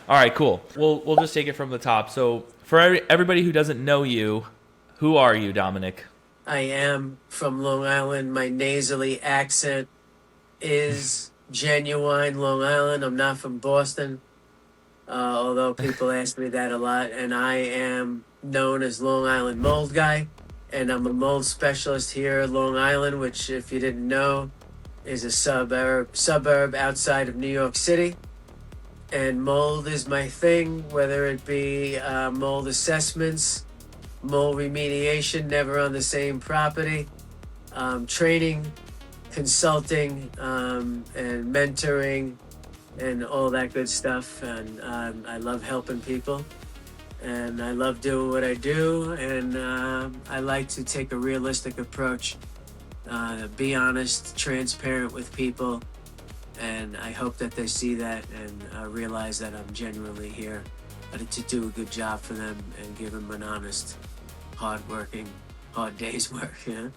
All right, cool. We'll just take it from the top. So for everybody who doesn't know you, who are you, Dominick? I am from Long Island. My nasally accent is genuine Long Island. I'm not from Boston, although people ask me that a lot. And I am known as Long Island Mold Guy, and I'm a mold specialist here at Long Island, which, if you didn't know, is a suburb outside of New York City. And mold is my thing, whether it be mold assessments, mold remediation, never on the same property, training, consulting, and mentoring, and all that good stuff. And I love helping people, and I love doing what I do. And I like to take a realistic approach, be honest, transparent with people. And I hope that they see that and realize that I'm genuinely here to do a good job for them and give them an honest, hard day's work. Yeah.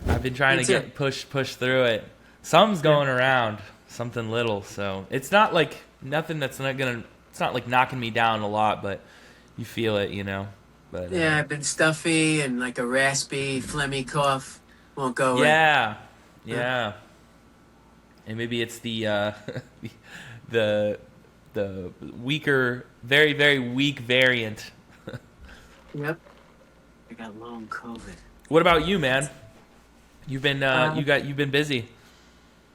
I've been trying to get push through it. Something's going around, something little. So it's not like nothing that's not gonna. It's not like knocking me down a lot, but you feel it, you know. But Yeah, I've been stuffy and like a raspy, phlegmy cough won't go away. yeah. And maybe it's the the weaker, very very weak variant. Yep. I got long COVID. What about you, man? You've been you've been busy.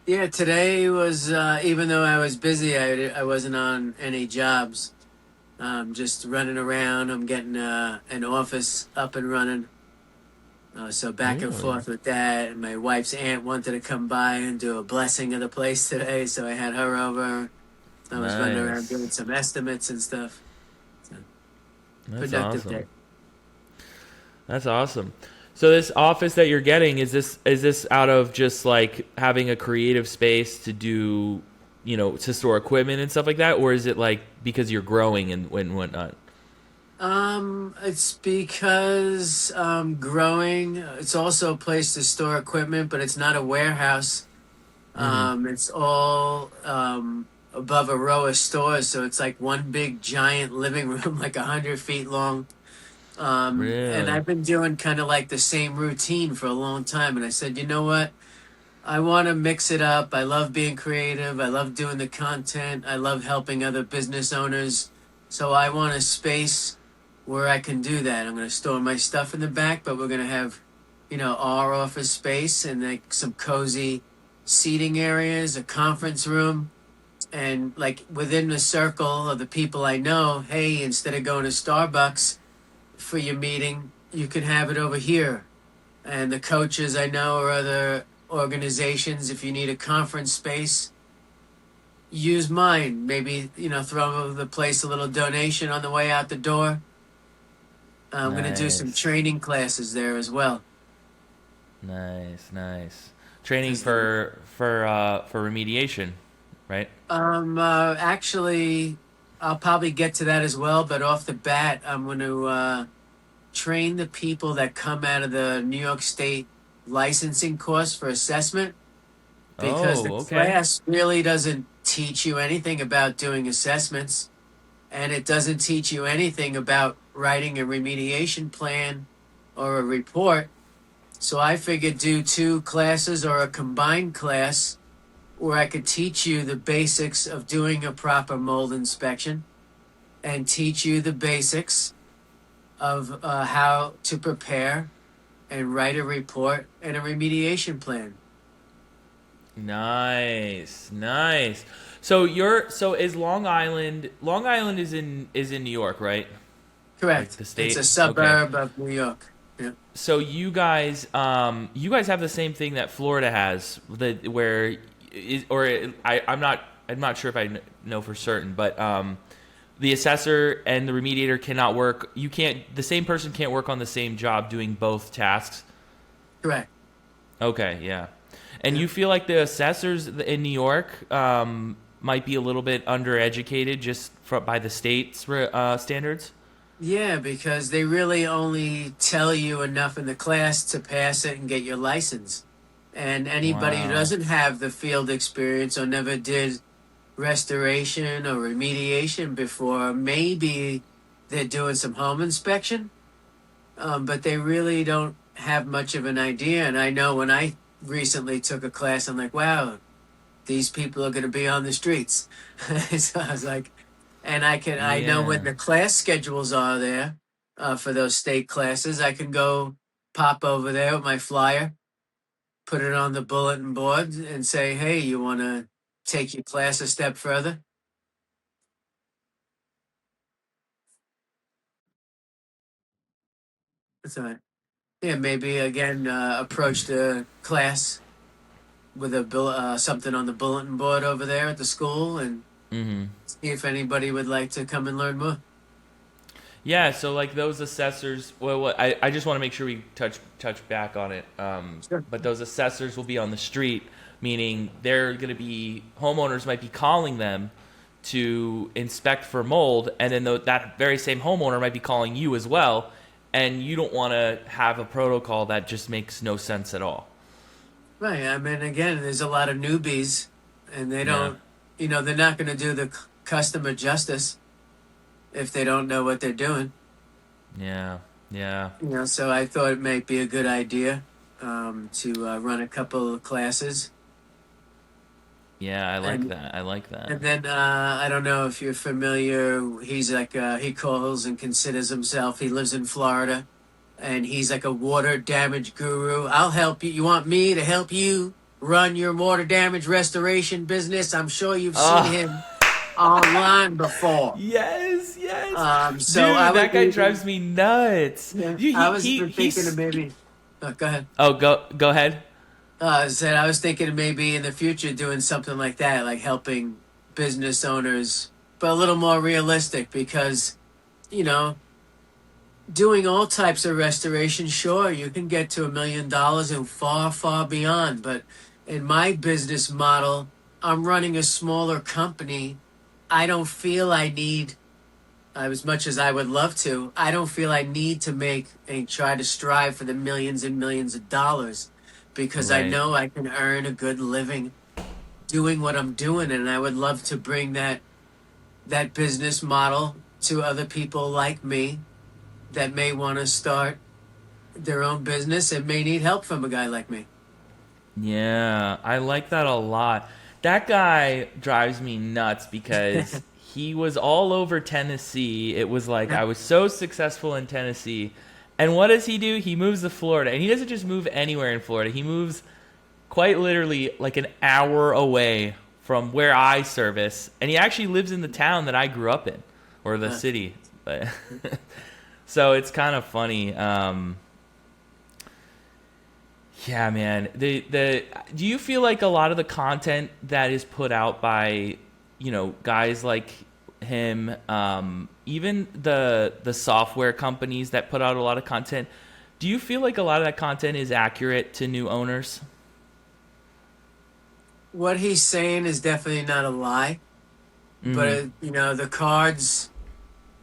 Yeah, today was even though I was busy, I wasn't on any jobs. Just running around. I'm getting an office up and running. So back and Really? forth with that. And my wife's aunt wanted to come by and do a blessing of the place today, so I had her over. I was running around Nice. doing some estimates and stuff. So, That's productive awesome. day. That's awesome. So this office that you're getting, is this out of just like having a creative space to do, you know, to store equipment and stuff like that, or is it like because you're growing and whatnot? It's because growing. It's also a place to store equipment, but it's not a warehouse. Mm-hmm. It's all above a row of stores, so it's like one big giant living room, like 100 feet long. And Really? I've been doing kind of like the same routine for a long time, and I said, you know what? I want to mix it up. I love being creative. I love doing the content. I love helping other business owners. So I want a space where I can do that. I'm going to store my stuff in the back, but we're going to have, our office space and like some cozy seating areas, a conference room, and like within the circle of the people I know, hey, instead of going to Starbucks for your meeting, you can have it over here. And the coaches I know or other organizations, if you need a conference space, use mine. Maybe, throw the place a little donation on the way out the door. I'm going to do some Nice. training classes there as well. Nice. Training Is the for remediation, right? Actually, I'll probably get to that as well, but off the bat, I'm going to train the people that come out of the New York State licensing course for assessment, because the Oh, okay. class really doesn't teach you anything about doing assessments, and it doesn't teach you anything about writing a remediation plan or a report. So I figured do two classes or a combined class where I could teach you the basics of doing a proper mold inspection and teach you the basics of how to prepare and write a report and a remediation plan. Nice. So is Long Island is in New York, right? Like Correct. the It's a state. Okay. suburb of New York. Yeah. So you guys have the same thing that Florida has, where I'm not sure if I know for certain, but the assessor and the remediator cannot work. The same person can't work on the same job doing both tasks. Correct. Okay, yeah. And Yeah. you feel like the assessors in New York might be a little bit undereducated by the state's standards? Yeah, because they really only tell you enough in the class to pass it and get your license. And anybody who Wow. doesn't have the field experience or never did restoration or remediation before. Maybe they're doing some home inspection, but they really don't have much of an idea. And I know when I recently took a class, I'm like, wow, these people are going to be on the streets. So I was like, and I know when Yeah. the class schedules are there for those state classes. I can go pop over there with my flyer, put it on the bulletin board, and say, hey, you want to take your class a step further? So, yeah, maybe again, approach the class with something on the bulletin board over there at the school and Mm-hmm. see if anybody would like to come and learn more. Yeah, so like those assessors, well, I just want to make sure we touch back on it. Sure. But those assessors will be on the street, meaning they're going to be homeowners might be calling them to inspect for mold, and then that very same homeowner might be calling you as well, and you don't want to have a protocol that just makes no sense at all. Right. I mean, again, there's a lot of newbies, and they Yeah, don't, they're not going to do the customer justice if they don't know what they're doing. yeah, yeah, So I thought it might be a good idea to run a couple of classes. yeah. I like And that. I like that. and then I don't know if you're familiar. He's like he calls and considers himself. He lives in Florida, and he's like a water damage guru. I'll help you. You want me to help you run your water damage restoration business? I'm sure you've seen Oh, him online before. yes, yes, So I dude. was That guy even, drives me nuts. yeah, Dude, I was even thinking of he's. maybe. Go ahead. Oh, go ahead. Said I was thinking of maybe in the future doing something like that, like helping business owners, but a little more realistic because, you know, doing all types of restoration, sure, you can get to $1 million and far, far beyond. But in my business model, I'm running a smaller company. I don't feel I need, as much as I would love to, I don't feel I need to make and try to strive for the millions and millions of dollars because I Right. know I can earn a good living doing what I'm doing. And I would love to bring that business model to other people like me that may want to start their own business and may need help from a guy like me. Yeah, I like that a lot. That guy drives me nuts because he was all over Tennessee. It was like I was so successful in Tennessee. And what does he do? He moves to Florida. And he doesn't just move anywhere in Florida. He moves quite literally like an hour away from where I service. And he actually lives in the town that I grew up in, or the city. But so it's kind of funny. Yeah, man. The do you feel like a lot of the content that is put out by, guys like him, even the software companies that put out a lot of content, do you feel like a lot of that content is accurate to new owners? What he's saying is definitely not a lie, but Mm-hmm. the cards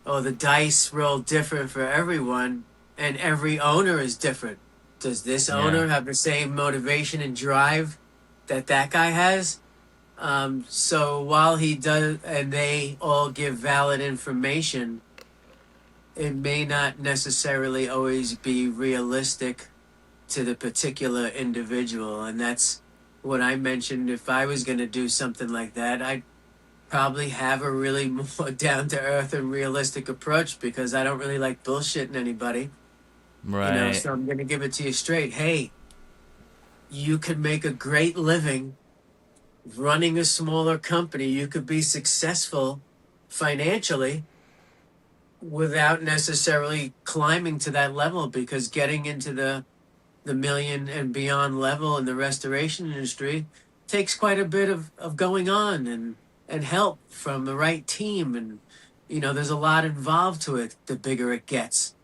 or the dice roll different for everyone, and every owner is different. Does this Yeah. owner have the same motivation and drive that guy has? So while he does, and they all give valid information, it may not necessarily always be realistic to the particular individual. And that's what I mentioned. If I was going to do something like that, I'd probably have a really more down to earth and realistic approach because I don't really like bullshitting anybody. Right. So I'm going to give it to you straight. Hey, you could make a great living running a smaller company. You could be successful financially without necessarily climbing to that level because getting into the million and beyond level in the restoration industry takes quite a bit of going on and help from the right team. And, there's a lot involved to it the bigger it gets.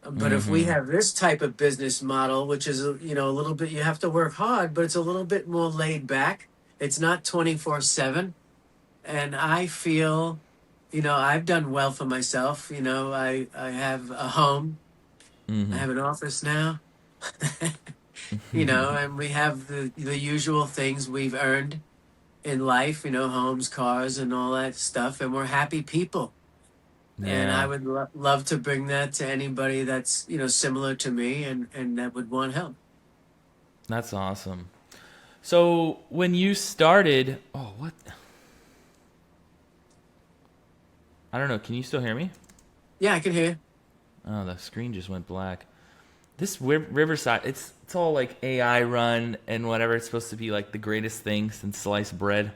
But if we Mm-hmm. have this type of business model, which is, a little bit, you have to work hard, but it's a little bit more laid back. It's not 24/7. And I feel, I've done well for myself. I have a home, I Mm-hmm. have an office now, and we have the usual things we've earned. in life, homes, cars, and all that stuff, and we're happy people. And I Yeah, would love to bring that to anybody that's similar to me and that would want help. that's awesome. So when you started, oh, what? I don't know. Can you still hear me? Yeah, I can hear you. Oh, the screen just went black. This Riverside, it's all like AI run and whatever. It's supposed to be like the greatest thing since sliced bread.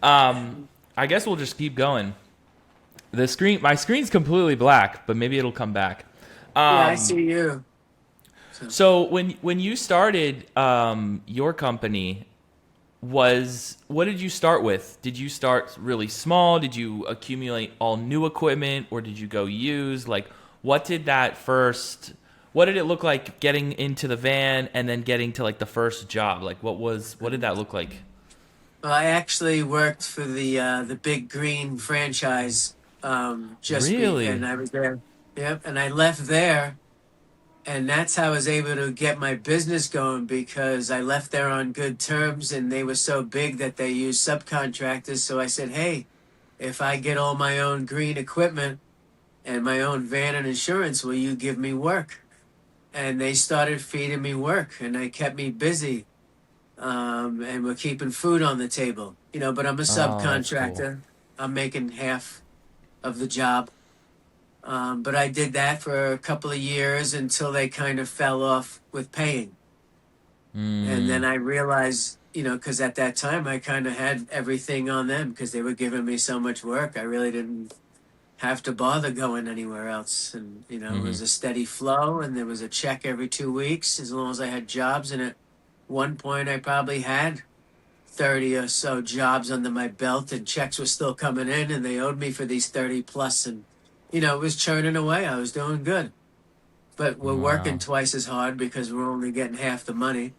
I guess we'll just keep going. My screen's completely black, but maybe it'll come back. Yeah, I see you. So, So when you started your company, what did you start with? Did you start really small? Did you accumulate all new equipment, or did you go used? Like, what did that first? What did it look like getting into the van and then getting to like the first job? Like, what did that look like? well, I actually worked for the Big Green franchise, and Really? I was there. Yep, and I left there, and that's how I was able to get my business going because I left there on good terms, and they were so big that they used subcontractors. So I said, hey, if I get all my own green equipment and my own van and insurance, will you give me work? And they started feeding me work, and they kept me busy, and we're keeping food on the table. But I'm a Oh, that's cool. subcontractor. I'm making half of the job. But I did that for a couple of years until they kind of fell off with paying. And then Mm, I realized, because at that time I kind of had everything on them because they were giving me so much work. I really didn't have to bother going anywhere else. And, it mm-hmm. was a steady flow and there was a check every 2 weeks as long as I had jobs. And at one point, I probably had 30 or so jobs under my belt and checks were still coming in and they owed me for these 30 plus. And, it was churning away. I was doing good. But we're working Wow. twice as hard because we're only getting half the money.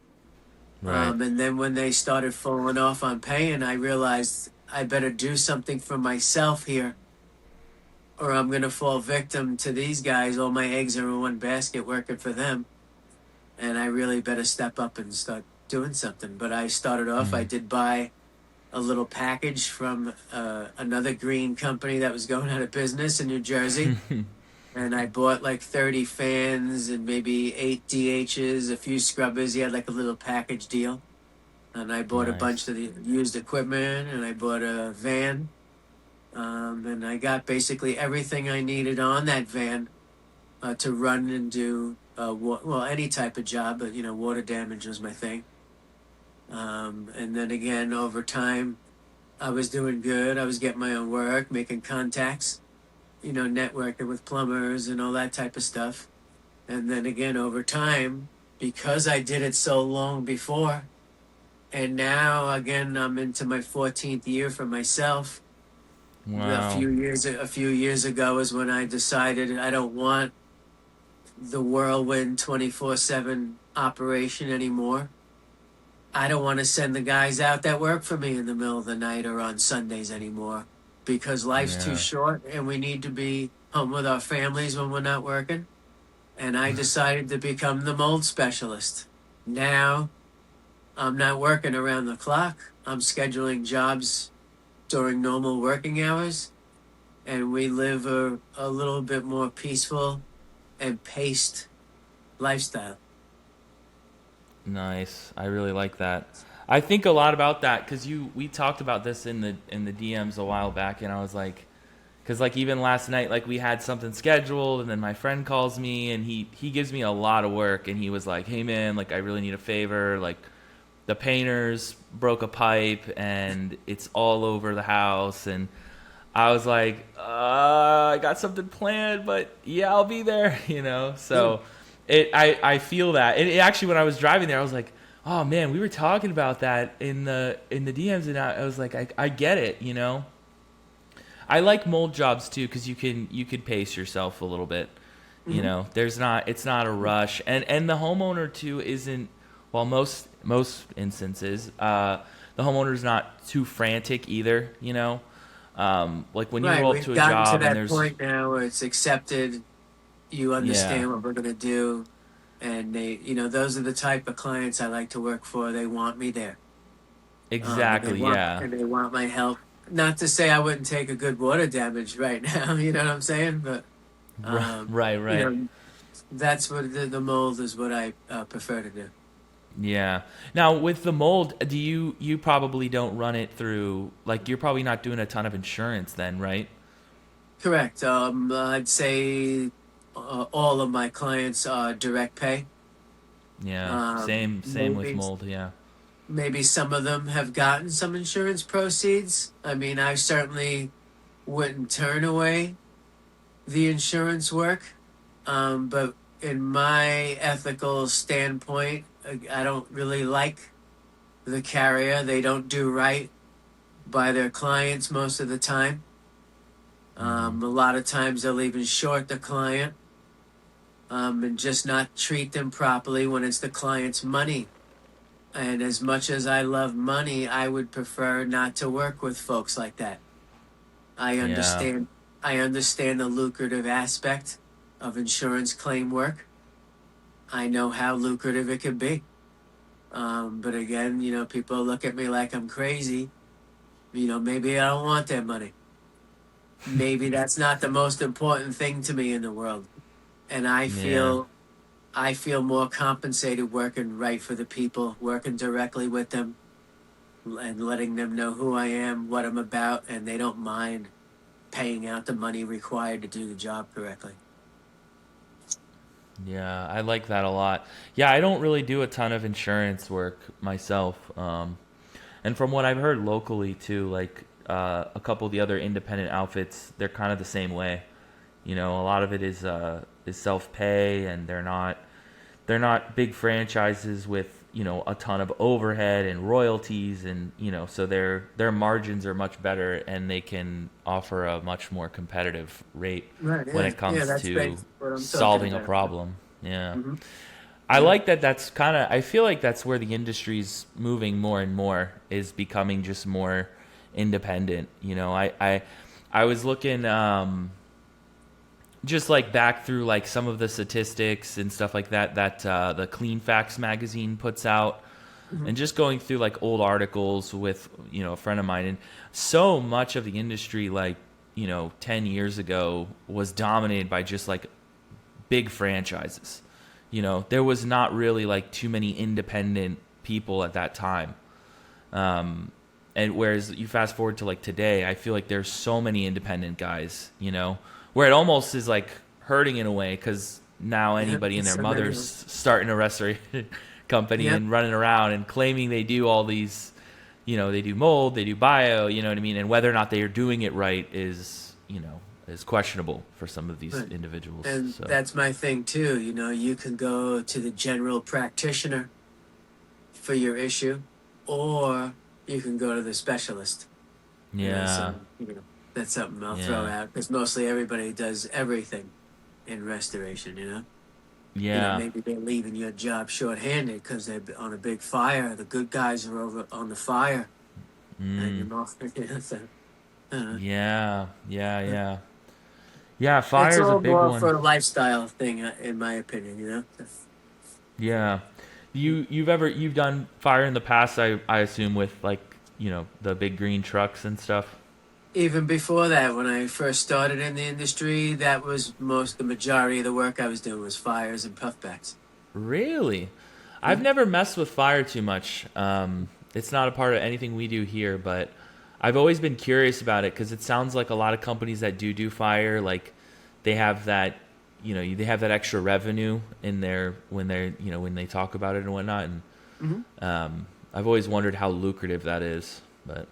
Right. And then when they started falling off on paying, I realized I better do something for myself here or I'm going to fall victim to these guys. All my eggs are in one basket working for them. And I really better step up and start doing something. But I started off, I Mm. did buy a little package from another green company that was going out of business in New Jersey. And I bought like 30 fans and maybe 8 DHs, a few scrubbers. He had like a little package deal. And I bought a bunch Nice. of the used equipment and I bought a van. And I got basically everything I needed on that van to run and do, any type of job, but water damage was my thing. And then again, over time, I was doing good. I was getting my own work, making contacts, networking with plumbers and all that type of stuff. And then again, over time, because I did it so long before, and now again, I'm into my 14th year for myself. Wow. A few years ago is when I decided I don't want the whirlwind 24/7 operation anymore. I don't want to send the guys out that work for me in the middle of the night or on Sundays anymore because life's too Yeah. short and we need to be home with our families when we're not working. And I decided to become the mold specialist. Now I'm not working around the clock. I'm scheduling jobs during normal working hours and we live a little bit more peaceful and paced lifestyle. Nice. I really like that. I think a lot about that because we talked about this in the DMs a while back, and I was like, because like even last night, like we had something scheduled, and then my friend calls me, and he gives me a lot of work, and he was like, hey man, like I really need a favor, like the painters broke a pipe, and it's all over the house, and I was like, I got something planned, but yeah, I'll be there, you know. Mm. So I feel that. It actually, when I was driving there, I was like, oh man, we were talking about that in the DMs, and I was like, I get it, you know. I like mold jobs too because you can pace yourself a little bit. You Mm-hmm. know, there's not it's not a rush, and the homeowner too isn't. Well, most instances, the homeowner's not too frantic either. You know, like when you Right, roll up we've to a gotten to job and that there's point now where it's accepted. You yeah, understand what we're gonna do, and those are the type of clients I like to work for. They want me there. Exactly. Yeah. and they want my help. Not to say I wouldn't take a good water damage right now, you know what I'm saying? But Right. Right. you Right. know, that's what the mold is what I prefer to do. Yeah. Now with the mold, do you probably don't run it through, like, you're probably not doing a ton of insurance then, right? Correct. I'd say all of my clients are direct pay. Yeah. Same with Maybe mold. Yeah. maybe some of them have gotten some insurance proceeds. I mean, I certainly wouldn't turn away the insurance work. But in my ethical standpoint, I don't really like the carrier. They don't do right by their clients most of the time. Hmm. A lot of times they'll even short the client and just not treat them properly when it's the client's money. And as much as I love money, I would prefer not to work with folks like that. I Yeah. understand. I understand the lucrative aspect of insurance claim work. I know how lucrative it could be. But again, people look at me like I'm crazy. Maybe I don't want their money. Maybe that's not the most important thing to me in the world. And Yeah. I feel more compensated working right for the people, working directly with them and letting them know who I am, what I'm about, and they don't mind paying out the money required to do the job correctly. Yeah, I like that a lot. Yeah, I don't really do a ton of insurance work myself. And from what I've heard locally too, like a couple of the other independent outfits, they're kind of the same way. A lot of it is self pay, and they're not big franchises with a ton of overhead and royalties, and so their margins are much better, and they can offer a much more competitive rate Right. when Yeah. it Yeah. comes That's to basically what I'm talking solving a about. problem. Yeah. Hmm. I Yeah. like that. That's kind of, I feel like that's where the industry's moving more and more, is becoming just more independent. I was looking just like back through like some of the statistics and stuff like that the Clean Facts magazine puts out, Hmm. and just going through like old articles with a friend of mine, and so much of the industry, like 10 years ago, was dominated by just like big franchises. There was not really like too many independent people at that time. And whereas you fast forward to like today, I feel like there's so many independent guys, where it almost is like hurting in a way, because now Yeah. anybody and It's their so many of mother's them. starting a restoration company Yep. and running around and claiming they do all these, they do mold, they do bio, you know what I mean? And whether or not they are doing it right is questionable for some of these Right. individuals. And So, that's my thing too. You can go to the general practitioner for your issue, or you can go to the specialist. yeah, So that's something I'll throw yeah, out because mostly everybody does everything in restoration. yeah. Maybe they're leaving your job shorthanded because they're on a big fire. The good guys are over on the fire, and you're Mm, off. Uh, yeah, yeah, yeah. Yeah, it's fire's a all big more one. for a lifestyle thing, in my opinion. Yeah. You've done fire in the past, I assume, with like, the big green trucks and stuff. Even before that, when I first started in the industry, that was the majority of the work I was doing was fires and puffbacks. Really? I've Yeah. never messed with fire too much. It's not a part of anything we do here, but I've always been curious about it, because it sounds like a lot of companies that do fire, like they have that, they have that extra revenue in their, when they talk about it and whatnot. And Hmm. I've always wondered how lucrative that is. But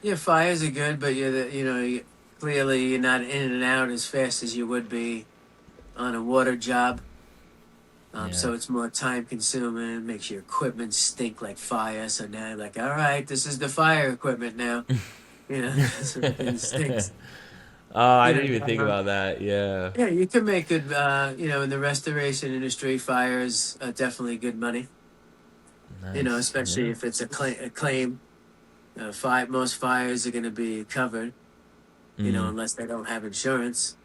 Yeah, fires are good, but clearly you're not in and out as fast as you would be on a water job. yeah, So it's more time consuming, makes your equipment stink like fire. So now you're like, all right, this is the fire equipment now. So everything stinks. I You didn't even know, think about that. Yeah, yeah, you can make good. In the restoration industry, fires are definitely good money. nice. Especially Yeah. if it's a claim. Most fires are going to be covered. Mm, Unless they don't have insurance.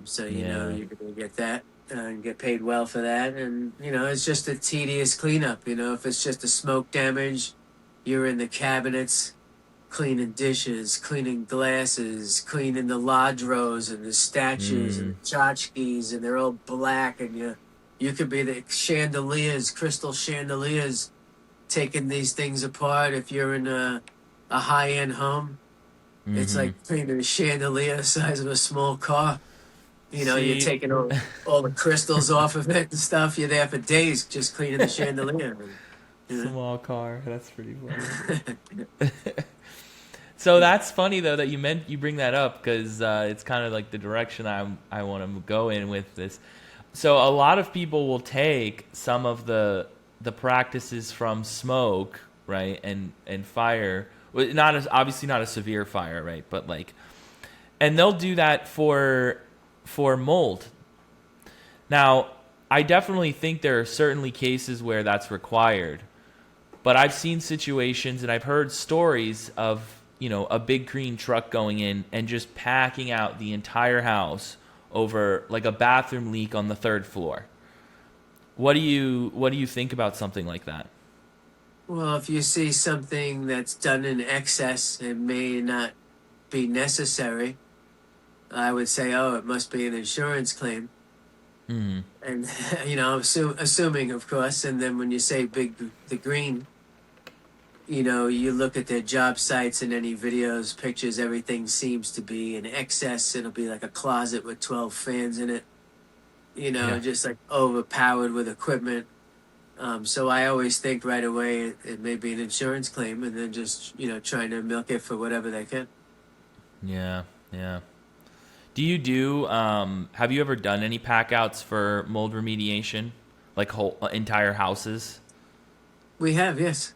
So yeah. you're going to get that and get paid well for that. And it's just a tedious cleanup. If it's just a smoke damage, you're in the cabinets cleaning dishes, cleaning glasses, cleaning the lodge rows and the statues and Mm. the tchotchkes, and they're all black, and you could be the chandeliers, crystal chandeliers, taking these things apart. If you're in a high end home, it's Mm-hmm. like cleaning a chandelier the size of a small car. You're See, taking all the crystals off of it and stuff. You're there for days just cleaning the chandelier. You small car. That's pretty funny. know? So that's funny though that you bring that up because it's kind of like the direction I want to go in with this. So a lot of people will take some of the practices from smoke, right, and fire. Well, not as obviously not a severe fire, right, but like, and they'll do that for mold. Now, I definitely think there are certainly cases where that's required, but I've seen situations and I've heard stories of, a big green truck going in and just packing out the entire house over like a bathroom leak on the third floor. What do you think about something like that? Well, if you see something that's done in excess and may not be necessary, I would say, oh, it must be an insurance claim. Mm-hmm. And, assuming, of course. And then when you say the green, you look at their job sites and any videos, pictures, everything seems to be in excess. It'll be like a closet with 12 fans in it, Yeah. just like overpowered with equipment. So I always think right away it may be an insurance claim, and then just, trying to milk it for whatever they can. Yeah, yeah. Do you do? Have you ever done any pack outs for mold remediation, like whole entire houses? We have, yes.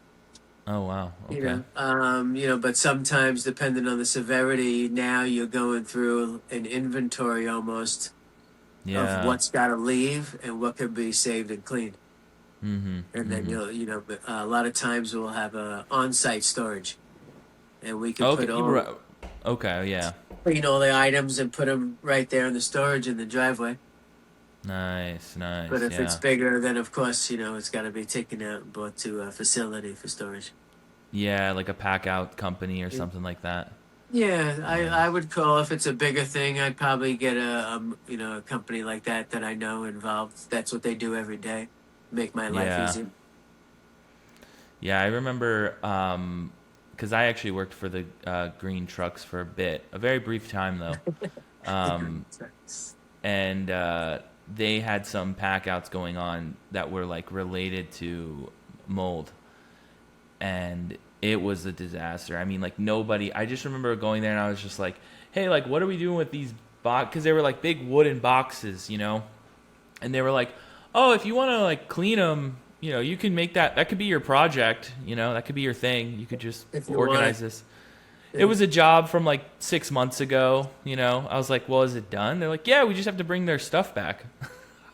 Oh wow. Okay. But sometimes depending on the severity, now you're going through an inventory almost of Yeah. what's got to leave and what could be saved and cleaned. Mm-hmm. And then Mm-hmm. a lot of times we'll have a on-site storage, and we can Okay. put all Okay. Yeah. clean all the items and put them right there in the storage in the driveway. Nice. But Nice. if it's Yeah. bigger, then of course it's got to be taken out and brought to a facility for storage. Yeah, like a pack out company or something like that. Yeah, Yeah. I would call if it's a bigger thing, I'd probably get a company like that I know involved. That's what they do every day, make my life Yeah. easier. Yeah. I remember because I actually worked for the green trucks for a bit, a very brief time though. Um, and they had some pack outs going on that were like related to mold, and it was a disaster. I mean, like nobody. I just remember going there and I was just like, "Hey, like, what are we doing with these box?" Because they were like big wooden boxes, and they were like, "Oh, if you want to like clean them, you can make that. That could be your project. That could be your thing. You could just If you organize want. this." It was a job from like 6 months ago. I was like, "Well, is it done?" They're like, "Yeah, we just have to bring their stuff back."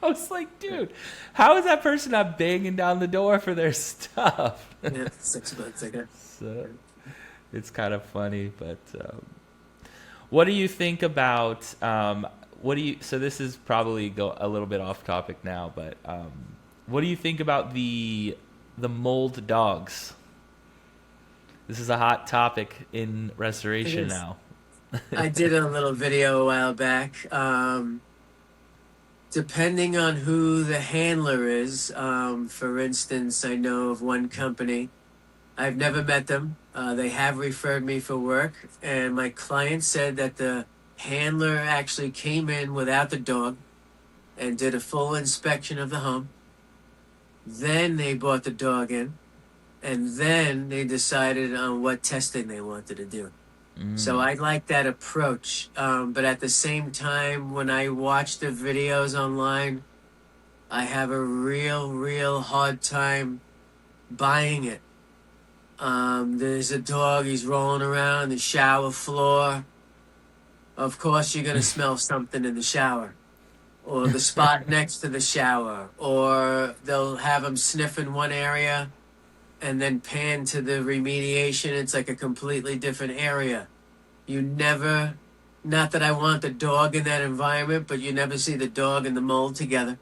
I was like, dude, how is that person not banging down the door for their stuff? Yeah, 6 months ago. So it's kind of funny, but what do you think about so this is probably go a little bit off topic now, but what do you think about the mold dogs? This is a hot topic in restoration It is. now. I did a little video a while back. Depending on who the handler is, for instance, I know of one company. I've never met them. They have referred me for work, and my client said that the handler actually came in without the dog and did a full inspection of the home. Then they brought the dog in, and then they decided on what testing they wanted to do. So I like that approach. But at the same time, when I watch the videos online, I have a real hard time buying it. There's a dog, he's rolling around the shower floor. Of course, you're going to smell something in the shower, or the spot next to the shower, or they'll have him sniff in one area and then pan to the remediation. It's like a completely different area. You never, not that I want the dog in that environment, but you never see the dog and the mold together.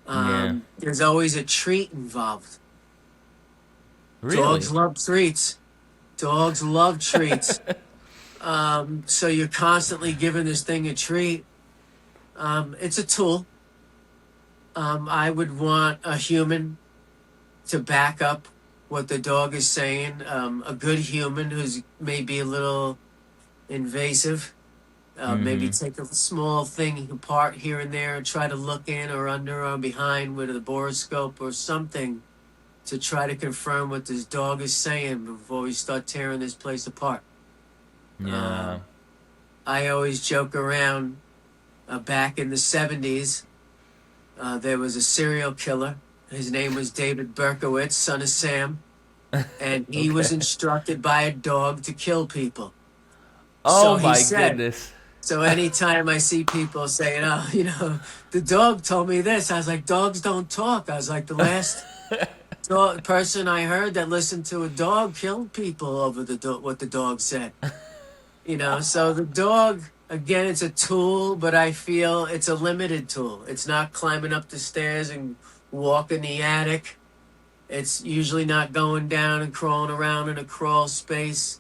Yeah. There's always a treat involved. Really? Dogs love treats. Dogs love treats. So you're constantly giving this thing a treat. It's a tool. I would want a human to back up what the dog is saying. A good human who's maybe a little invasive. Maybe Mm-hmm. take a small thing apart here and there and try to look in or under or behind with a borescope or something to try to confirm what this dog is saying before we start tearing this place apart. Yeah. Um, I always joke around. Back in the 70s, there was a serial killer. His name was David Berkowitz, son of Sam, and he was Okay. instructed by a dog to kill people. Oh So he my said, goodness. so anytime I see people saying, oh, the dog told me this, I was like, dogs don't talk. I was like, the last person I heard that listened to a dog killed people over what the dog said. So the dog, again, it's a tool, but I feel it's a limited tool. It's not climbing up the stairs and walking the attic. It's usually not going down and crawling around in a crawl space.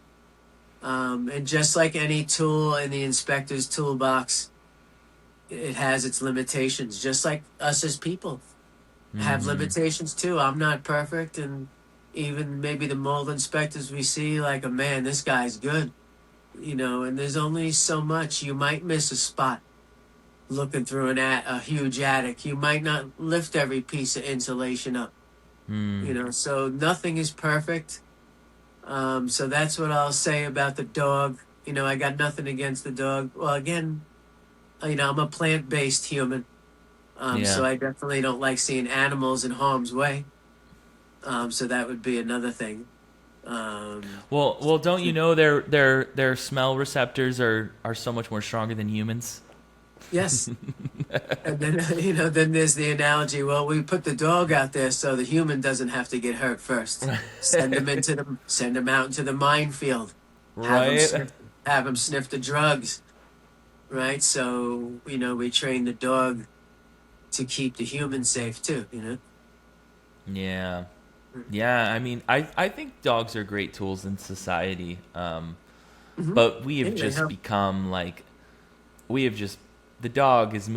And just like any tool in the inspector's toolbox, it has its limitations, just like us as people have Mm-hmm. limitations too. I'm not perfect, and even maybe the mold inspectors we see, like, man, this guy's good. And there's only so much. You might miss a spot looking through a huge attic. You might not lift every piece of insulation up. Mm. So nothing is perfect. So that's what I'll say about the dog. I got nothing against the dog. Well, again, I'm a plant-based human. So Yeah. I definitely don't like seeing animals in harm's way. So that would be another thing. Well, don't you know their smell receptors are so much more stronger than humans? Yes. And then then there's the analogy. Well, we put the dog out there so the human doesn't have to get hurt first. Send him out into the minefield. Have him Right? sniff, have him sniff the drugs. Right. So we train the dog to keep the human safe too. Yeah. Yeah, I mean, I think dogs are great tools in society. Mm-hmm. But we have Yeah, they just help. become like we have just the dog is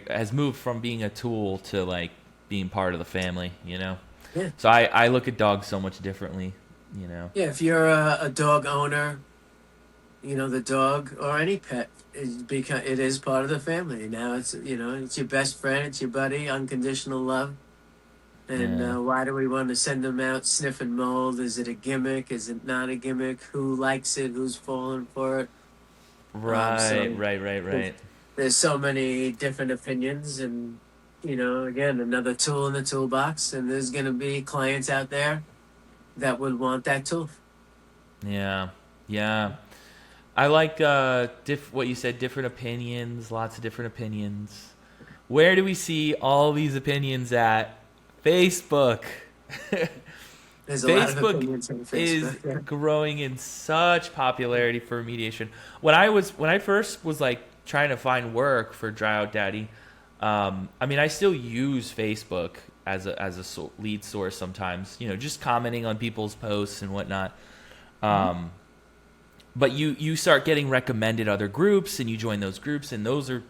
has moved from being a tool to like being part of the family. Yeah. So I look at dogs so much differently. Yeah. If you're a dog owner, the dog or any pet it is part of the family. Now it's your best friend, it's your buddy, unconditional love. And Yeah. why do we want to send them out sniffing mold? Is it a gimmick? Is it not a gimmick? Who likes it? Who's falling for it? Right, So right, right, right. there's so many different opinions, and again, another tool in the toolbox. And there's going to be clients out there that would want that tool. Yeah. Yeah. I like what you said, different opinions, lots of different opinions. Where do we see all these opinions at? Facebook. There's a lot of Facebook opinions on is Facebook. Yeah. growing in such popularity for remediation. When I first was like trying to find work for Dry Out Daddy, I mean I still use Facebook as a lead source sometimes. Just commenting on people's posts and whatnot. But you start getting recommended other groups, and you join those groups, and those are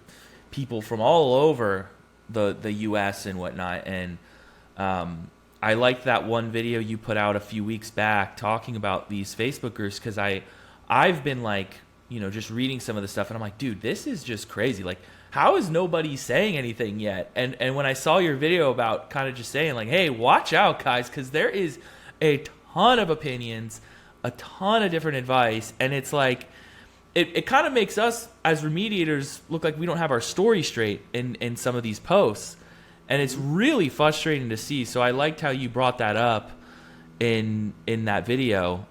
people from all over the U.S. and whatnot. And I liked that one video you put out a few weeks back talking about these Facebook groups, because I've been like, just reading some of the stuff, and I'm like, dude, this is just crazy. Like, how is nobody saying anything yet? And when I saw your video about kind of just saying like, hey, watch out, guys, because there is a ton of opinions, a ton of different advice, and it's like it kind of makes us as remediators look like we don't have our story straight in some of these posts, and it's really frustrating to see. So I liked how you brought that up in that video.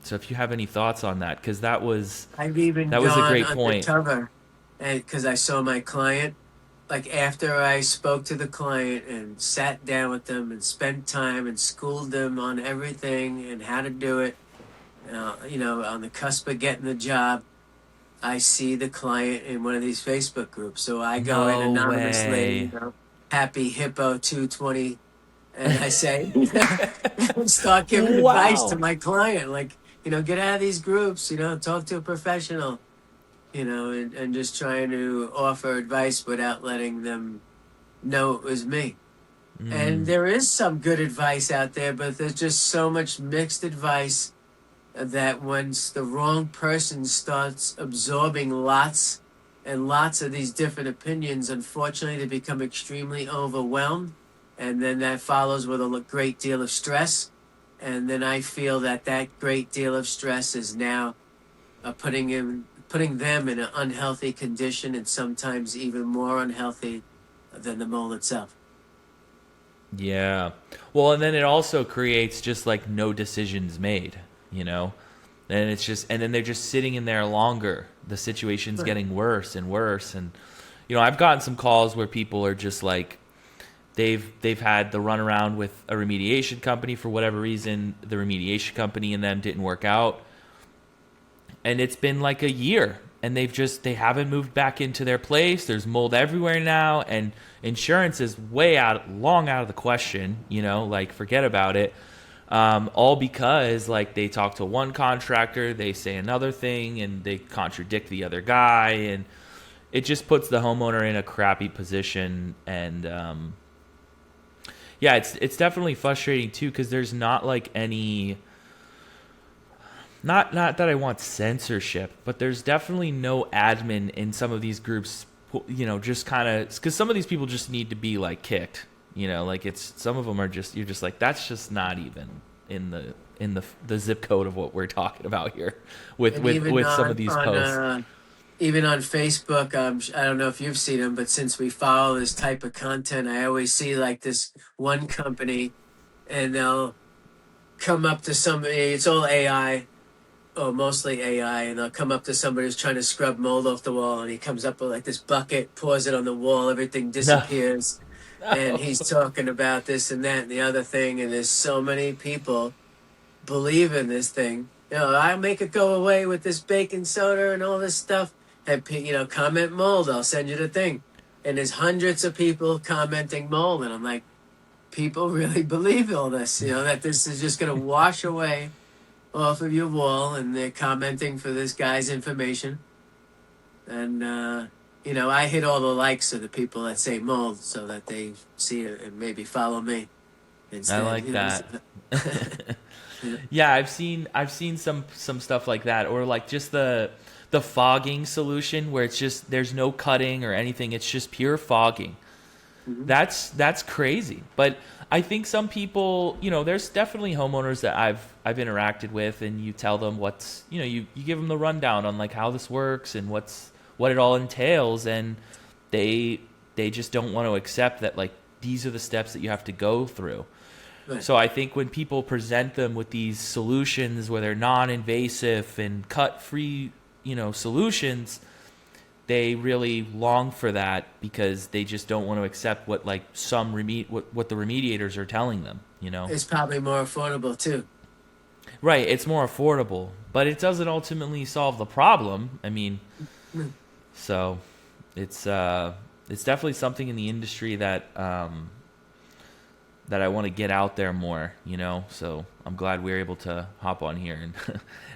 So if you have any thoughts on that, because I've even that was a gone great point. undercover, and because I saw my client, like after I spoke to the client and sat down with them and spent time and schooled them on everything and how to do it, on the cusp of getting the job, I see the client in one of these Facebook groups. So I go in No anonymously, way. Happy Hippo 220 And I say, start giving advice to Wow. my client, like, get out of these groups, talk to a professional, and just trying to offer advice without letting them know it was me. And Mm. there is some good advice out there, but there's just so much mixed advice that once the wrong person starts absorbing lots and lots of these different opinions, unfortunately, they become extremely overwhelmed. And then that follows with a great deal of stress. And then I feel that great deal of stress is now putting them in an unhealthy condition, and sometimes even more unhealthy than the mold itself. Yeah. Well, and then it also creates just like no decisions made, you know? And it's just, and then they're just sitting in there longer. The situation's Right. getting worse and worse. And, I've gotten some calls where people are just like, they've had the runaround with a remediation company for whatever reason. The remediation company and them didn't work out. And it's been like a year and they haven't moved back into their place. There's mold everywhere now, and insurance is long out of the question, like forget about it. All because like they talk to one contractor, they say another thing, and they contradict the other guy, and it just puts the homeowner in a crappy position. And yeah, it's definitely frustrating too, because there's not like any, not that I want censorship, but there's definitely no admin in some of these groups, just kind of, because some of these people just need to be like kicked, like it's, some of them are just, you're just like, that's just not even in the zip code of what we're talking about here with And with even with some of these posts. even on Facebook, I don't know if you've seen them, but since we follow this type of content, I always see like this one company, and they'll come up to somebody. It's all AI, or mostly AI, and they'll come up to somebody who's trying to scrub mold off the wall, and he comes up with like this bucket, pours it on the wall, everything No, disappears, and no. he's talking about this and that and the other thing, and there's so many people believe in this thing. I'll make it go away with this baking soda and all this stuff. And comment mold. I'll send you the thing. And there's hundreds of people commenting mold, and I'm like, people really believe all this. That this is just gonna wash away off of your wall, and they're commenting for this guy's information. And I hit all the likes of the people that say mold, so that they see it and maybe follow me I instead. like that. Yeah. Yeah, I've seen some stuff like that, or like just the fogging solution where it's just there's no cutting or anything, it's just pure fogging. Mhm. That's crazy. But I think some people, there's definitely homeowners that I've interacted with, and you tell them what's, you give them the rundown on like how this works and what it all entails, and they just don't want to accept that like these are the steps that you have to go through. Right. So I think when people present them with these solutions where they're non-invasive and cut-free, solutions, they really long for that because they just don't want to accept what like what the remediators are telling them. It's probably more affordable too. Right, it's more affordable, but it doesn't ultimately solve the problem. I mean, Mm. so it's definitely something in the industry that that I want to get out there more, So I'm glad we are able to hop on here and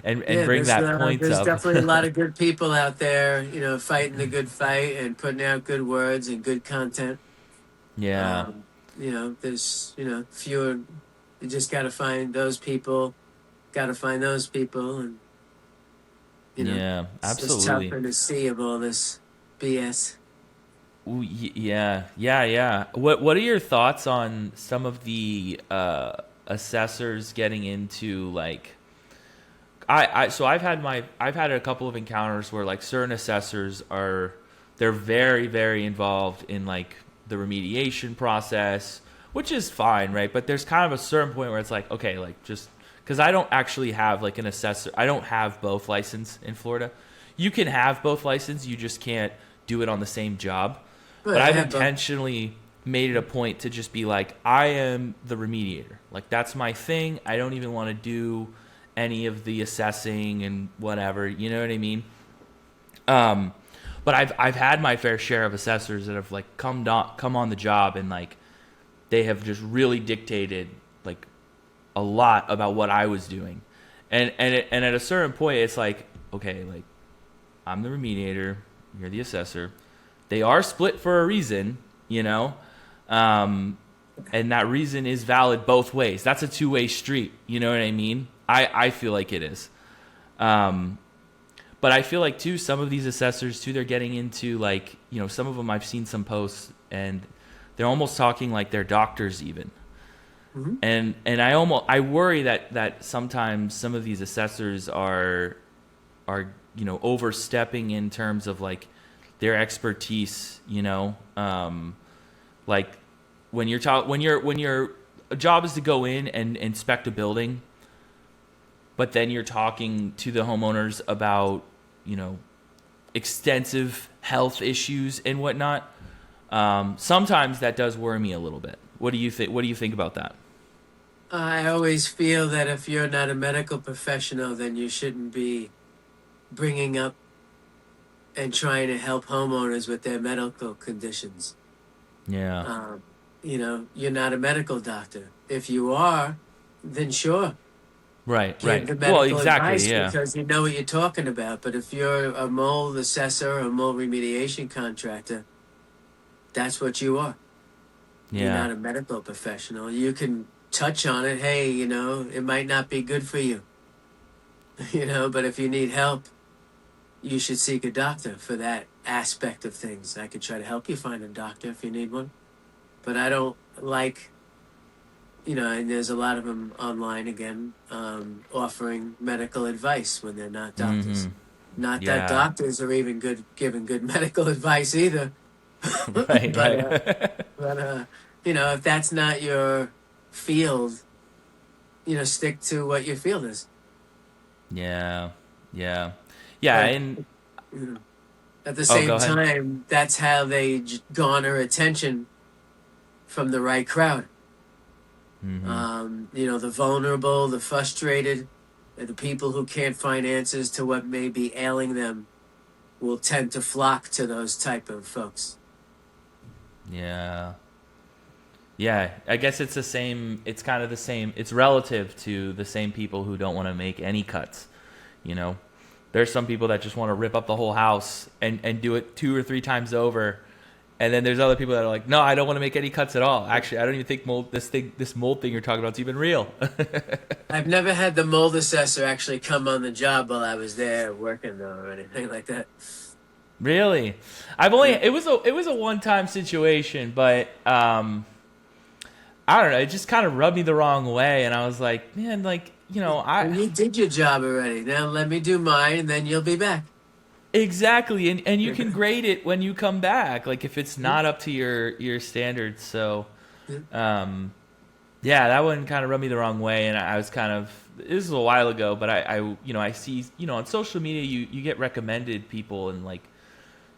and Yeah, bring that point there's up. definitely a lot of good people out there, fighting the good fight and putting out good words and good content. Yeah, There's, fewer. You just got to find those people. Got to find those people, and yeah, it's just absolutely. tougher to see of all this BS. Ooh, yeah. What are your thoughts on some of the assessors getting into like so I've had a couple of encounters where like certain assessors they're very very involved in like the remediation process, which is fine, right? But there's kind of a certain point where it's like, okay, like just because I don't actually have like an assessor, I don't have both license in Florida. You can have both license, you just can't do it on the same job. But But I I've have both. intentionally made it a point to just be like, I am the remediator. Like that's my thing. I don't even want to do any of the assessing and whatever. You know what I mean? But I've had my fair share of assessors that have like come on the job and like they have just really dictated like a lot about what I was doing. And at a certain point, it's like, okay, like I'm the remediator, you're the assessor. They are split for a reason, you know, and that reason is valid both ways. That's a two-way street. You know what I mean? I feel like it is. But I feel like too, some of these assessors too, they're getting into like, you know, some of them I've seen some posts and they're almost talking like they're doctors even. Mm-hmm. And I worry that sometimes some of these assessors are you know overstepping in terms of like their expertise, you know, like when your job is to go in and inspect a building, but then you're talking to the homeowners about, you know, extensive health issues and whatnot. Sometimes that does worry me a little bit. What do you think? What do you think about that? I always feel that if you're not a medical professional, then you shouldn't be bringing up and trying to help homeowners with their medical conditions. Yeah. You know, you're not a medical doctor. If you are, then sure, Right. give the Right. Well, medical exactly. advice Yeah. because you know what you're talking about. But if you're a mold assessor or a mold remediation contractor, that's what you are. You're Yeah. not a medical professional. You can touch on it. Hey, you know, it might not be good for you, you know, but if you need help, you should seek a doctor for that aspect of things. I could try to help you find a doctor if you need one, but I don't like, you know, and there's a lot of them online again, offering medical advice when they're not doctors. Not that Yeah. doctors are even good giving good medical advice either. Right. but Right. you know, if that's not your field, you know, stick to what your field is. Yeah. Yeah. Yeah. But And you know, at the go same ahead. time, that's how they garner attention from the right crowd. You know, the vulnerable, the frustrated, the people who can't find answers to what may be ailing them will tend to flock to those type of folks. Yeah. Yeah. I guess it's the same. It's kind of the same. It's relative to the same people who don't want to make any cuts. You know, there's some people that just want to rip up the whole house and do it 2 or 3 times over. And then there's other people that are like, no, I don't want to make any cuts at all. Actually, I don't even think this mold thing you're talking about is even real. I've never had the mold assessor actually come on the job while I was there working though, or anything like that. Really? It was a one-time situation, but I don't know, it just kind of rubbed me the wrong way and I was like, man, like, you know, And you did your job already. Now let me do mine, and then you'll be back. exactly, and you can grade it when you come back, like if it's not up to your standards. So yeah, that one kind of rubbed me the wrong way, and I was kind of, this was a while ago, but I you know, I see, you know, on social media you get recommended people, and like,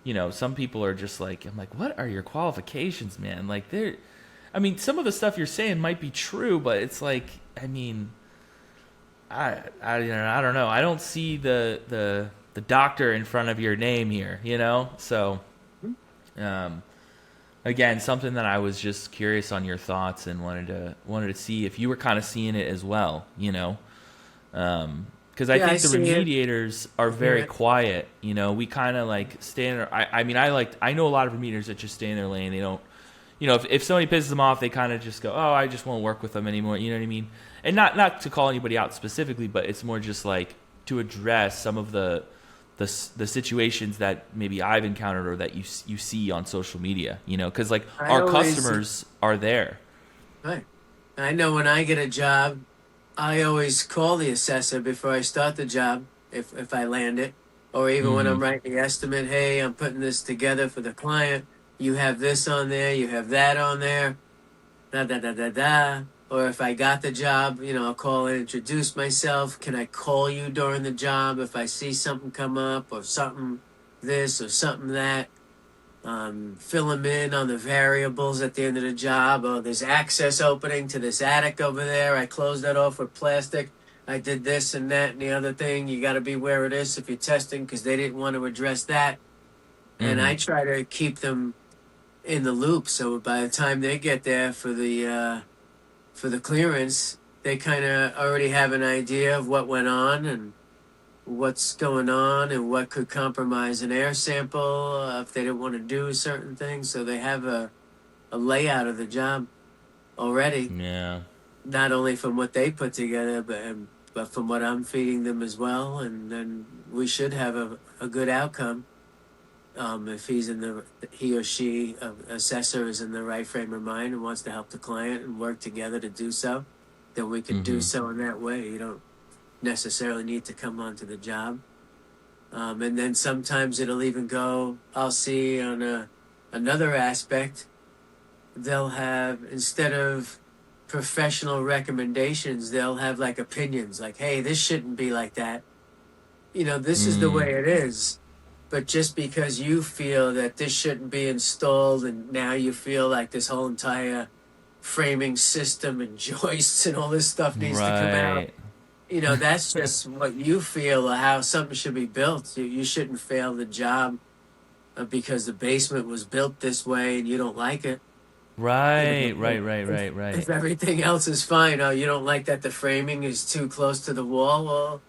you know, some people are just like, I'm like, what are your qualifications, man? Like I mean, some of the stuff you're saying might be true, but it's like, I mean, I you know, I don't know. I don't see the doctor in front of your name here, you know? So again, something that I was just curious on your thoughts and wanted to see if you were kind of seeing it as well, you know? Because I think the remediators are very quiet, you know? We kind of like stand. I mean, I know a lot of remediators that just stay in their lane. They don't, you know, if somebody pisses them off, they kind of just go, oh, I just won't work with them anymore. You know what I mean? And not to call anybody out specifically, but it's more just like to address some of the situations that maybe I've encountered or that you see on social media, you know, because like our customers are there. Right. I know when I get a job, I always call the assessor before I start the job, if I land it, or even when I'm writing the estimate. Hey, I'm putting this together for the client. You have this on there. You have that on there. Da da da da da. Or if I got the job, you know, I'll call and introduce myself. Can I call you during the job if I see something come up or something this or something that? Fill them in on the variables at the end of the job. Oh, there's access opening to this attic over there. I closed that off with plastic. I did this and that and the other thing. You got to be aware of this if you're testing because they didn't want to address that. And I try to keep them in the loop. So by the time they get there for the clearance, they kind of already have an idea of what went on and what's going on and what could compromise an air sample if they didn't want to do certain things. So they have a layout of the job already, Yeah. not only from what they put together, but from what I'm feeding them as well. And then we should have a good outcome. If he or she assessor is in the right frame of mind and wants to help the client and work together to do so, then we can do so in that way. You don't necessarily need to come onto the job. And then sometimes it'll even go, I'll see on another aspect, they'll have, instead of professional recommendations, they'll have like opinions, like, hey, this shouldn't be like that. This is the way it is. But just because you feel that this shouldn't be installed and now you feel like this whole entire framing system and joists and all this stuff needs to come out, that's just what you feel or how something should be built. You shouldn't fail the job because the basement was built this way and you don't like it. Right. If everything else is fine, you don't like that the framing is too close to the wall, well,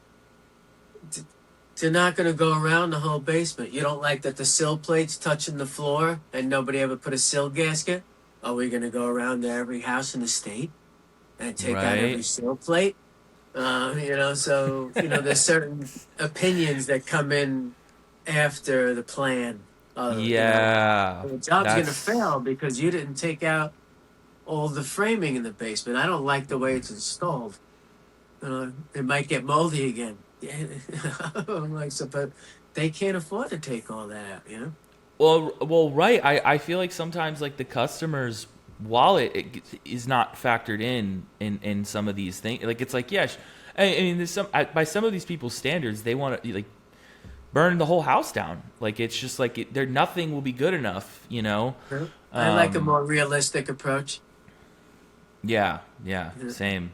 they're not going to go around the whole basement. You don't like that the sill plate's touching the floor and nobody ever put a sill gasket? Are we going to go around to every house in the state and take out every sill plate? So there's certain opinions that come in after the plan. The job's going to fail because you didn't take out all the framing in the basement. I don't like the way it's installed. It might get moldy again. I'm like, but they can't afford to take all that out, Well, right. I feel like sometimes like the customer's wallet is not factored in some of these things. Like it's like, I mean, there's by some of these people's standards, they want to like burn the whole house down. Like it's just like nothing will be good enough, I like a more realistic approach. Yeah, same.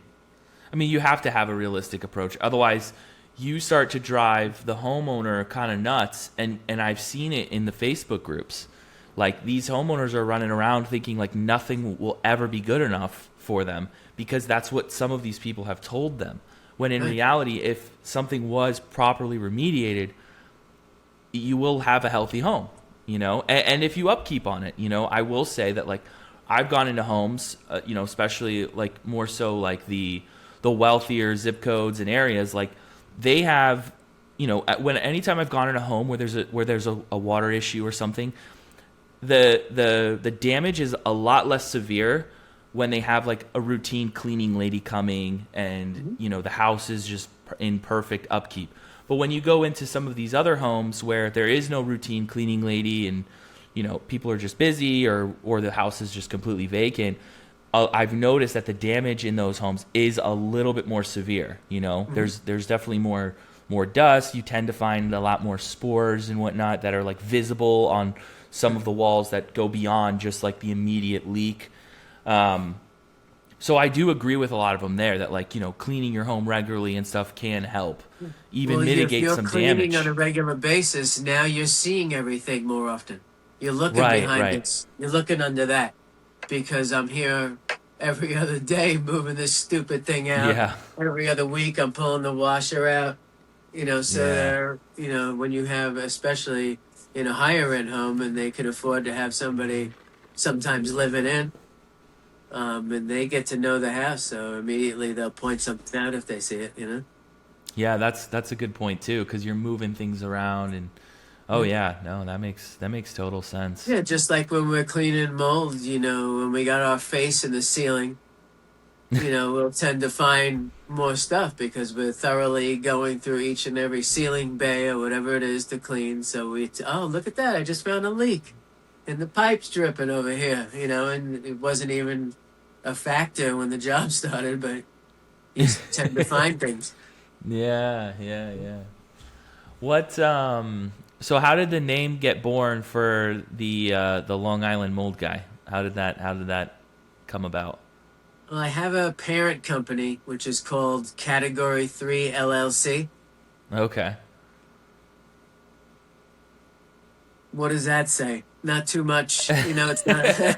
I mean, you have to have a realistic approach, otherwise you start to drive the homeowner kind of nuts, and I've seen it in the Facebook groups. Like these homeowners are running around thinking like nothing will ever be good enough for them because that's what some of these people have told them. When in reality, if something was properly remediated, you will have a healthy home, and if you upkeep on it, I will say that like I've gone into homes, especially like more so like the wealthier zip codes and areas, like they have, anytime I've gone in a home where there's a water issue or something, the damage is a lot less severe when they have like a routine cleaning lady coming and the house is just in perfect upkeep. But when you go into some of these other homes where there is no routine cleaning lady and people are just busy or the house is just completely vacant, I've noticed that the damage in those homes is a little bit more severe. There's definitely more dust. You tend to find a lot more spores and whatnot that are like visible on some of the walls that go beyond just like the immediate leak. So I do agree with a lot of them there that like cleaning your home regularly and stuff can help even mitigate some damage. If you're cleaning on a regular basis, now you're seeing everything more often. You're looking behind it. You're looking under that. Because I'm here every other day moving this stupid thing out. Yeah. Every other week I'm pulling the washer out. When you have, especially in a higher end home and they can afford to have somebody sometimes living in, and they get to know the house, so immediately they'll point something out if they see it, Yeah, that's a good point too, because you're moving things around and that makes total sense. Yeah, just like when we're cleaning mold, when we got our face in the ceiling, we'll tend to find more stuff because we're thoroughly going through each and every ceiling bay or whatever it is to clean. So look at that, I just found a leak and the pipe's dripping over here, and it wasn't even a factor when the job started, but you tend to find things. Yeah. What so how did the name get born for the Long Island mold guy? How did that come about? Well, I have a parent company which is called Category 3 LLC. Okay. What does that say? not too much. You know, it's not it's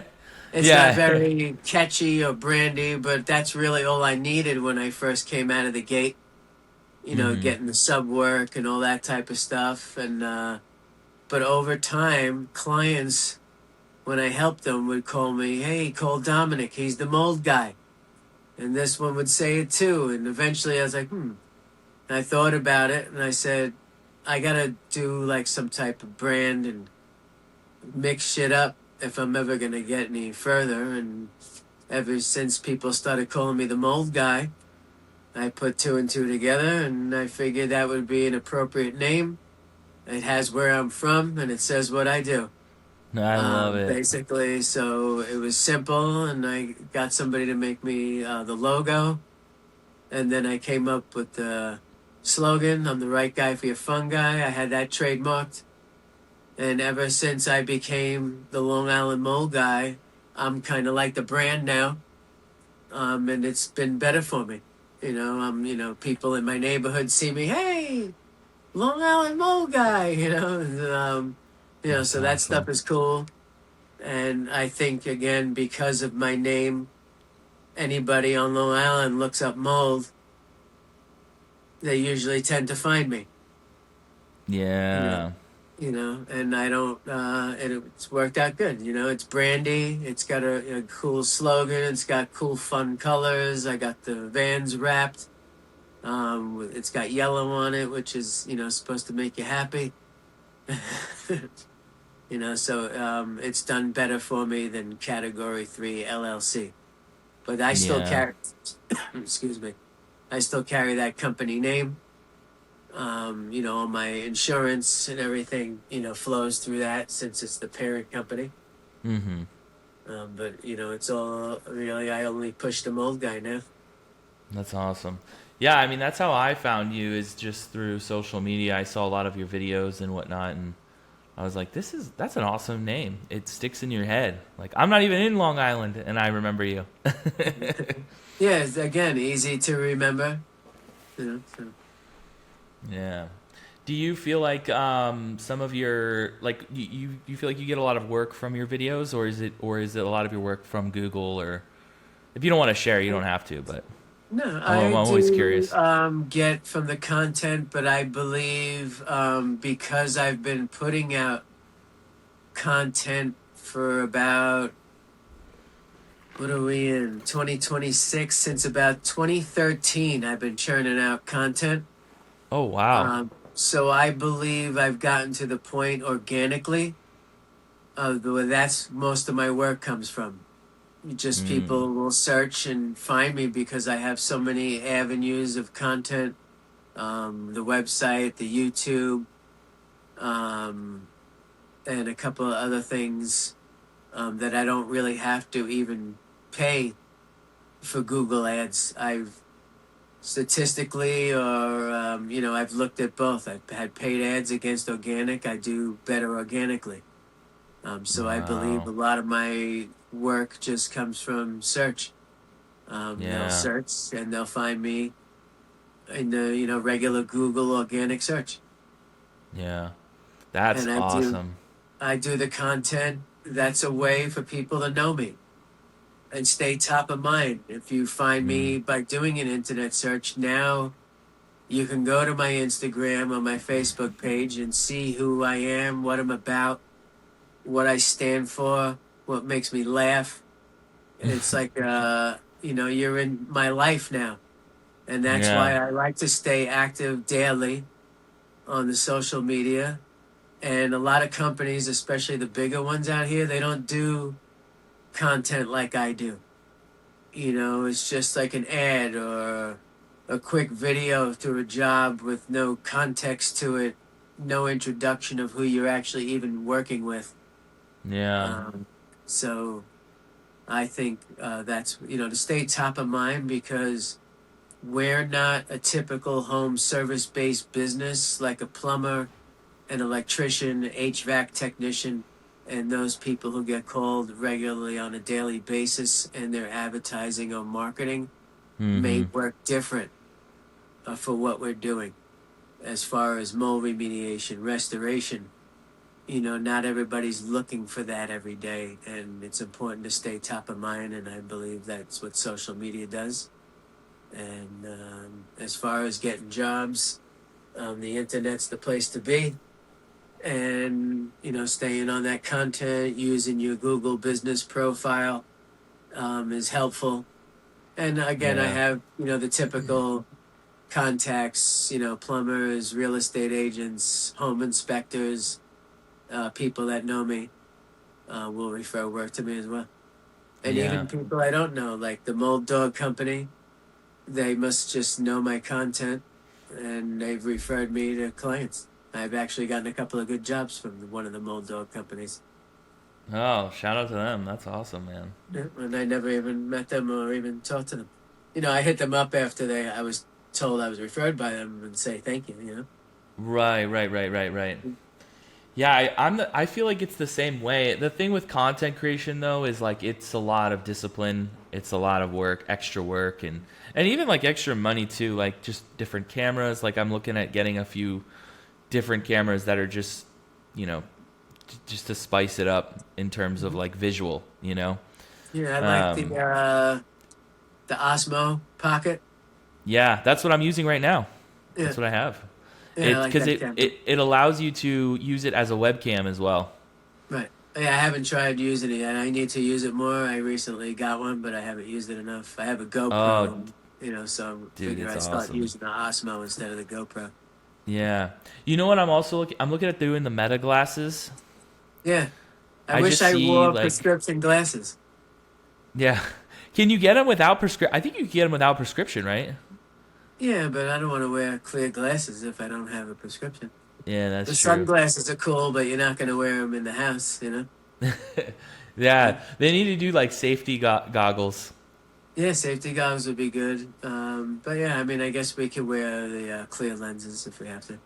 not Yeah. very catchy or brandy, but that's really all I needed when I first came out of the gate. You know, Mm-hmm. getting the sub work and all that type of stuff. And but over time, clients, when I helped them, would call me, "Hey, call Dominic. He's the mold guy." And this one would say it too. And eventually, I was like, hmm. And I thought about it, and I said, I gotta do like some type of brand and mix shit up if I'm ever gonna get any further. And ever since people started calling me the mold guy, I put two and two together, and I figured that would be an appropriate name. It has where I'm from, and it says what I do. I love it. Basically, so it was simple, and I got somebody to make me the logo, and then I came up with the slogan, "I'm the right guy for your fungi." I had that trademarked, and ever since I became the Long Island Mole guy, I'm kind of like the brand now, and it's been better for me. People in my neighborhood see me, "Hey, Long Island Mole guy," That's so that stuff awesome. is cool. And I think, again, because of my name, anybody on Long Island looks up mold, they usually tend to find me. You know, Yeah. and I don't. And it's worked out good. It's brandy. It's got a cool slogan. It's got cool, fun colors. I got the vans wrapped. It's got yellow on it, which is supposed to make you happy. So it's done better for me than Category 3 LLC. But I still Yeah. carry, excuse me, I still carry that company name. All my insurance and everything, flows through that since it's the parent company. Mm-hmm. But it's all really, I only push the mold guy now. That's awesome. Yeah, I mean that's how I found you is just through social media. I saw a lot of your videos and whatnot, and I was like, that's an awesome name. It sticks in your head. Like I'm not even in Long Island, and I remember you. Yeah, it's, again, easy to remember. So. Yeah. Do you feel like some of your like you feel like you get a lot of work from your videos, or is it a lot of your work from Google, or if you don't want to share, you don't have to, but No, I'm I always do curious. get from the content, but I believe because I've been putting out content for about, what are we in, 2026? Since about 2013, I've been churning out content. Oh wow. So I believe I've gotten to the point organically of where that's most of my work comes from. Just Mm. people will search and find me because I have so many avenues of content, the website, the YouTube, um, and a couple of other things that I don't really have to even pay for Google ads. I've statistically, or I've looked at both. I've had paid ads against organic. I do better organically. So I believe Wow. a lot of my work just comes from search. They'll Yeah. search and they'll find me in the regular Google organic search. Yeah. That's And awesome. I do the content. That's a way for people to know me and stay top of mind. If you find Mm. me by doing an internet search now, you can go to my Instagram or my Facebook page and see who I am, what I'm about, what I stand for, what makes me laugh. It's like you're in my life now. And that's Yeah. why I like to stay active daily on the social media. And a lot of companies, especially the bigger ones out here, they don't do content like I do. It's just like an ad or a quick video to a job with no context to it, no introduction of who you're actually even working with. Yeah. Um, so I think that's, to stay top of mind, because we're not a typical home service based business like a plumber, an electrician, HVAC technician, and those people who get called regularly on a daily basis, and their advertising or marketing may Mm-hmm. work different for what we're doing as far as mold remediation, restoration. not everybody's looking for that every day, and it's important to stay top of mind, and I believe that's what social media does. And as far as getting jobs, the internet's the place to be. And, staying on that content, using your Google business profile is helpful. And again, I have, the typical contacts, plumbers, real estate agents, home inspectors, people that know me will refer work to me as well. And even people I don't know, like the Mold Dog Company, they must just know my content, and they've referred me to clients. I've actually gotten a couple of good jobs from one of the Mold Dog companies. Oh, shout out to them. That's awesome, man. Yeah, and I never even met them or even talked to them. I hit them up after I was told I was referred by them and say thank you, Right. Yeah, I feel like it's the same way. The thing with content creation though is like it's a lot of discipline, it's a lot of work, extra work, and even like extra money too, like just different cameras. Like I'm looking at getting a few different cameras that are just, just to spice it up in terms of like visual, Yeah, I like the Osmo Pocket. Yeah, that's what I'm using right now. Yeah. That's what I have. Yeah, Because it allows you to use it as a webcam as well. Right. Yeah, I haven't tried using it yet. I need to use it more. I recently got one, but I haven't used it enough. I have a GoPro, so I figure I'd start using the Osmo instead of the GoPro. Yeah. You know what I'm also looking? I'm looking at doing the Meta glasses. Yeah. I wish I wore prescription glasses. Yeah. Can you get them without prescription? I think you can get them without prescription, right? Yeah, but I don't want to wear clear glasses if I don't have a prescription. Yeah, that's true. true. Sunglasses are cool, but you're not going to wear them in the house, Yeah, they need to do like safety goggles. Yeah, safety goggles would be good. But yeah, I guess we could wear the clear lenses if we have to.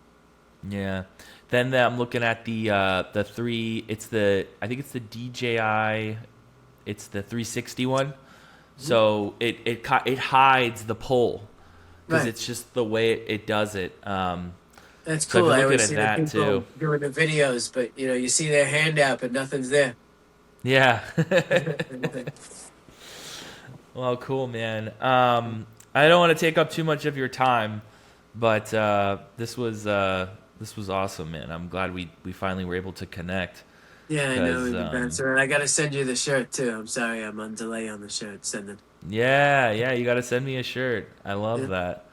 Yeah. Then I'm looking at the three. I think it's the DJI. It's the 360 one. So it hides the pole because it's just the way it does it. That's cool. So I I'm always looking see at the that people too. doing the videos, but you see their hand out, but nothing's there. Yeah. Well, cool, man. I don't want to take up too much of your time, but this was awesome, man. I'm glad we finally were able to connect. Yeah, I know. And I got to send you the shirt too. I'm sorry, I'm on delay on the shirt sending. Yeah, you got to send me a shirt. I love that.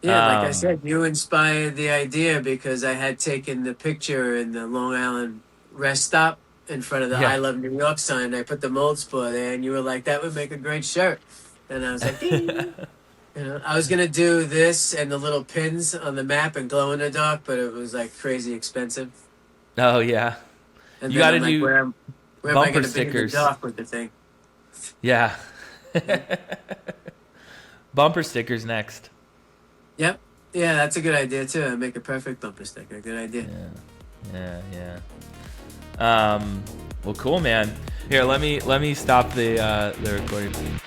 Yeah, like I said, you inspired the idea because I had taken the picture in the Long Island rest stop in front of the I Love New York sign. I put the mold spore there, and you were like, that would make a great shirt. And I was like, I was going to do this and the little pins on the map and glow in the dark, but it was like crazy expensive. Oh, yeah. And you got to do where am I going to stickers. Be in the dark with the thing? Yeah. Bumper stickers next. Yep. Yeah, that's a good idea too. I'd make a perfect bumper sticker. Good idea. Yeah. Well, cool, man. Here, let me stop the recording.